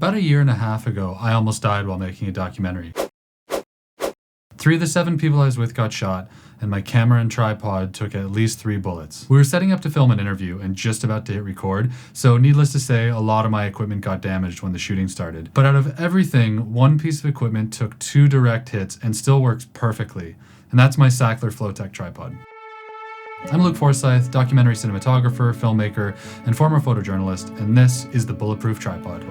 About a year and a half ago, I almost died while making a documentary. 3 of the 7 people I was with got shot, and my camera and tripod took at least 3 bullets. We were setting up to film an interview and just about to hit record, so needless to say, a lot of my equipment got damaged when the shooting started. But out of everything, one piece of equipment took 2 direct hits and still works perfectly, and that's my Sachtler Flowtech tripod. I'm Luke Forsyth, documentary cinematographer, filmmaker, and former photojournalist, and this is the Bulletproof Tripod.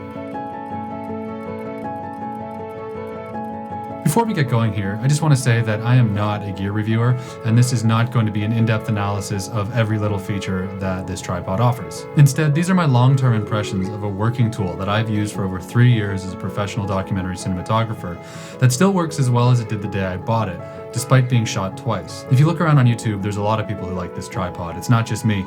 Before we get going here, I just want to say that I am not a gear reviewer, and this is not going to be an in-depth analysis of every little feature that this tripod offers. Instead, these are my long-term impressions of a working tool that I've used for over 3 years as a professional documentary cinematographer that still works as well as it did the day I bought it, despite being shot twice. If you look around on YouTube, there's a lot of people who like this tripod. It's not just me.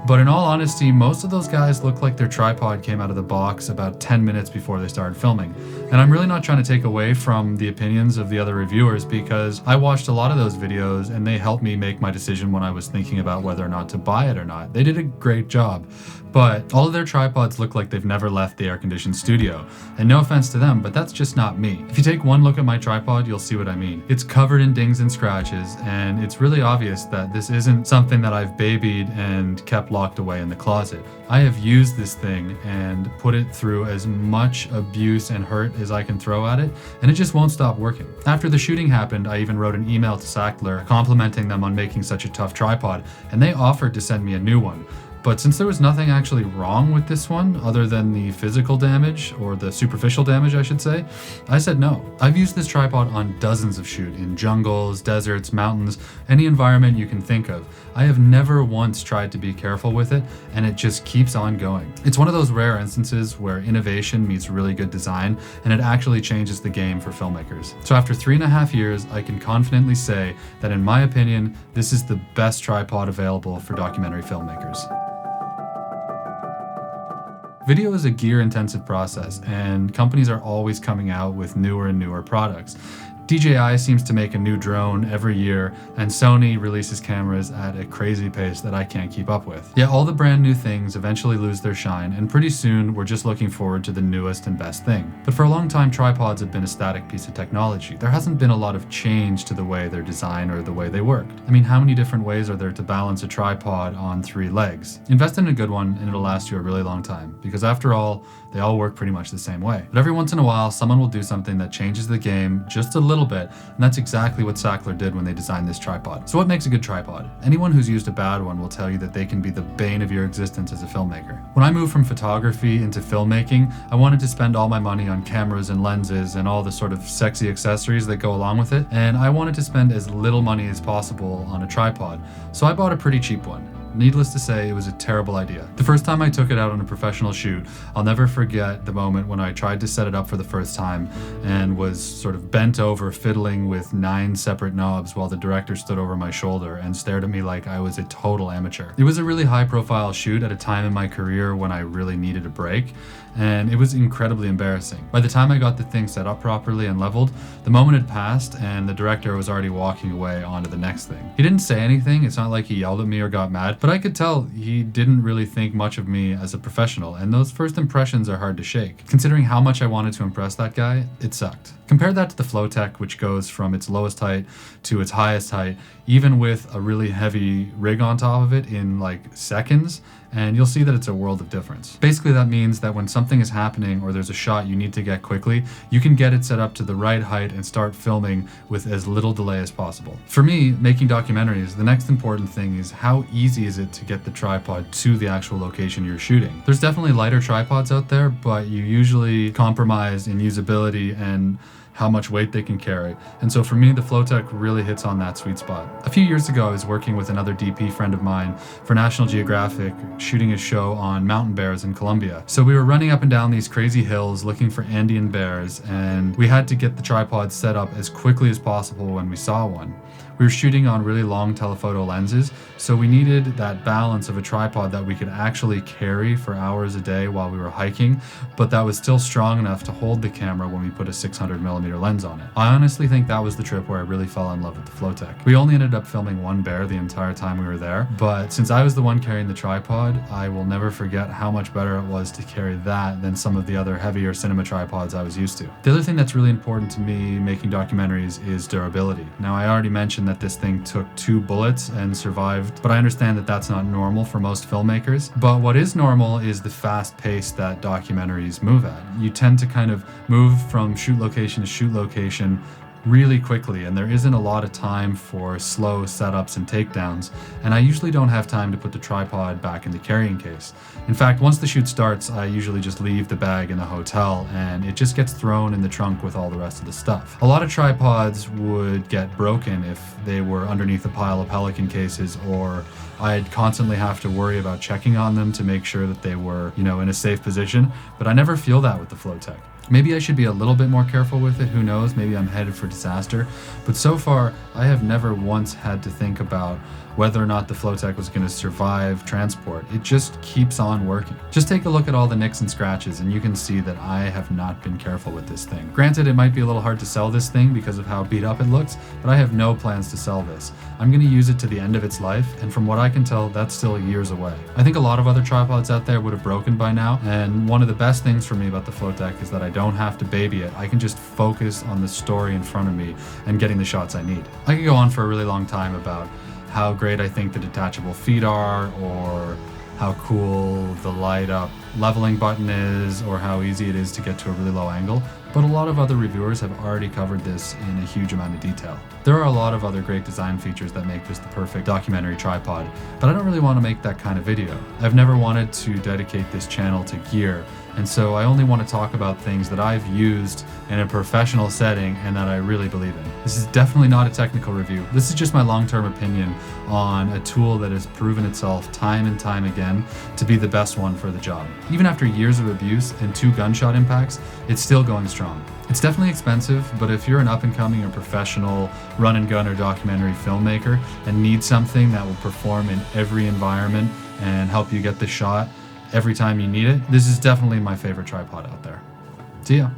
But in all honesty, most of those guys look like their tripod came out of the box about 10 minutes before they started filming. And I'm really not trying to take away from the opinions of the other reviewers, because I watched a lot of those videos and they helped me make my decision when I was thinking about whether or not to buy it or not. They did a great job. But all of their tripods look like they've never left the air-conditioned studio. And no offense to them, but that's just not me. If you take one look at my tripod, you'll see what I mean. It's covered in dings and scratches, and it's really obvious that this isn't something that I've babied and kept locked away in the closet. I have used this thing and put it through as much abuse and hurt as I can throw at it, and it just won't stop working. After the shooting happened, I even wrote an email to Sachtler complimenting them on making such a tough tripod, and they offered to send me a new one. But since there was nothing actually wrong with this one, other than the physical damage, or the superficial damage I should say, I said no. I've used this tripod on dozens of shoots, in jungles, deserts, mountains, any environment you can think of. I have never once tried to be careful with it, and it just keeps on going. It's one of those rare instances where innovation meets really good design, and it actually changes the game for filmmakers. So after 3.5 years, I can confidently say that in my opinion, this is the best tripod available for documentary filmmakers. Video is a gear-intensive process, and companies are always coming out with newer and newer products. DJI seems to make a new drone every year, and Sony releases cameras at a crazy pace that I can't keep up with. Yet all the brand new things eventually lose their shine, and pretty soon we're just looking forward to the newest and best thing. But for a long time, tripods have been a static piece of technology. There hasn't been a lot of change to the way they're designed or the way they worked. I mean, how many different ways are there to balance a tripod on 3 legs? Invest in a good one and it'll last you a really long time, because after all, they all work pretty much the same way. But every once in a while, someone will do something that changes the game just a little bit, and that's exactly what Sachtler did when they designed this tripod. So what makes a good tripod? Anyone who's used a bad one will tell you that they can be the bane of your existence as a filmmaker. When I moved from photography into filmmaking, I wanted to spend all my money on cameras and lenses and all the sort of sexy accessories that go along with it, and I wanted to spend as little money as possible on a tripod, so I bought a pretty cheap one. Needless to say, it was a terrible idea. The first time I took it out on a professional shoot, I'll never forget the moment when I tried to set it up for the first time and was sort of bent over fiddling with 9 separate knobs while the director stood over my shoulder and stared at me like I was a total amateur. It was a really high-profile shoot at a time in my career when I really needed a break, and it was incredibly embarrassing. By the time I got the thing set up properly and leveled, the moment had passed and the director was already walking away onto the next thing. He didn't say anything, it's not like he yelled at me or got mad, but I could tell he didn't really think much of me as a professional, and those first impressions are hard to shake. Considering how much I wanted to impress that guy, it sucked. Compare that to the Flowtech, which goes from its lowest height to its highest height, even with a really heavy rig on top of it in like seconds, and you'll see that it's a world of difference. Basically, that means that when something is happening or there's a shot you need to get quickly, you can get it set up to the right height and start filming with as little delay as possible. For me, making documentaries, the next important thing is how easy is it to get the tripod to the actual location you're shooting. There's definitely lighter tripods out there, but you usually compromise in usability and how much weight they can carry. And so for me, the Flowtech really hits on that sweet spot. A few years ago, I was working with another DP friend of mine for National Geographic, shooting a show on mountain bears in Colombia. So we were running up and down these crazy hills looking for Andean bears, and we had to get the tripod set up as quickly as possible when we saw one. We were shooting on really long telephoto lenses, so we needed that balance of a tripod that we could actually carry for hours a day while we were hiking, but that was still strong enough to hold the camera when we put a 600mm lens on it. I honestly think that was the trip where I really fell in love with the Flowtech. We only ended up filming one bear the entire time we were there, but since I was the one carrying the tripod, I will never forget how much better it was to carry that than some of the other heavier cinema tripods I was used to. The other thing that's really important to me making documentaries is durability. Now, I already mentioned that this thing took 2 bullets and survived, but I understand that that's not normal for most filmmakers. But what is normal is the fast pace that documentaries move at. You tend to kind of move from shoot location to shoot location really quickly, and there isn't a lot of time for slow setups and takedowns, and I usually don't have time to put the tripod back in the carrying case. In fact, once the shoot starts, I usually just leave the bag in the hotel and it just gets thrown in the trunk with all the rest of the stuff. A lot of tripods would get broken if they were underneath a pile of Pelican cases, or I'd constantly have to worry about checking on them to make sure that they were, in a safe position, but I never feel that with the Flowtech. Maybe I should be a little bit more careful with it, who knows, maybe I'm headed for disaster, but so far I have never once had to think about whether or not the Flowtech was going to survive transport. It just keeps on working. Just take a look at all the nicks and scratches and you can see that I have not been careful with this thing. Granted, it might be a little hard to sell this thing because of how beat up it looks, but I have no plans to sell this. I'm going to use it to the end of its life, and from what I can tell, that's still years away. I think a lot of other tripods out there would have broken by now, and one of the best things for me about the Flowtech is that I don't have to baby it. I can just focus on the story in front of me and getting the shots I need. I could go on for a really long time about how great I think the detachable feet are, or how cool the light up leveling button is, or how easy it is to get to a really low angle, but a lot of other reviewers have already covered this in a huge amount of detail. There are a lot of other great design features that make this the perfect documentary tripod, but I don't really want to make that kind of video. I've never wanted to dedicate this channel to gear, and so I only want to talk about things that I've used in a professional setting and that I really believe in. This is definitely not a technical review. This is just my long-term opinion on a tool that has proven itself time and time again to be the best one for the job. Even after years of abuse and 2 gunshot impacts, it's still going strong. It's definitely expensive, but if you're an up-and-coming or professional run-and-gun or documentary filmmaker and need something that will perform in every environment and help you get the shot every time you need it, this is definitely my favorite tripod out there. See ya.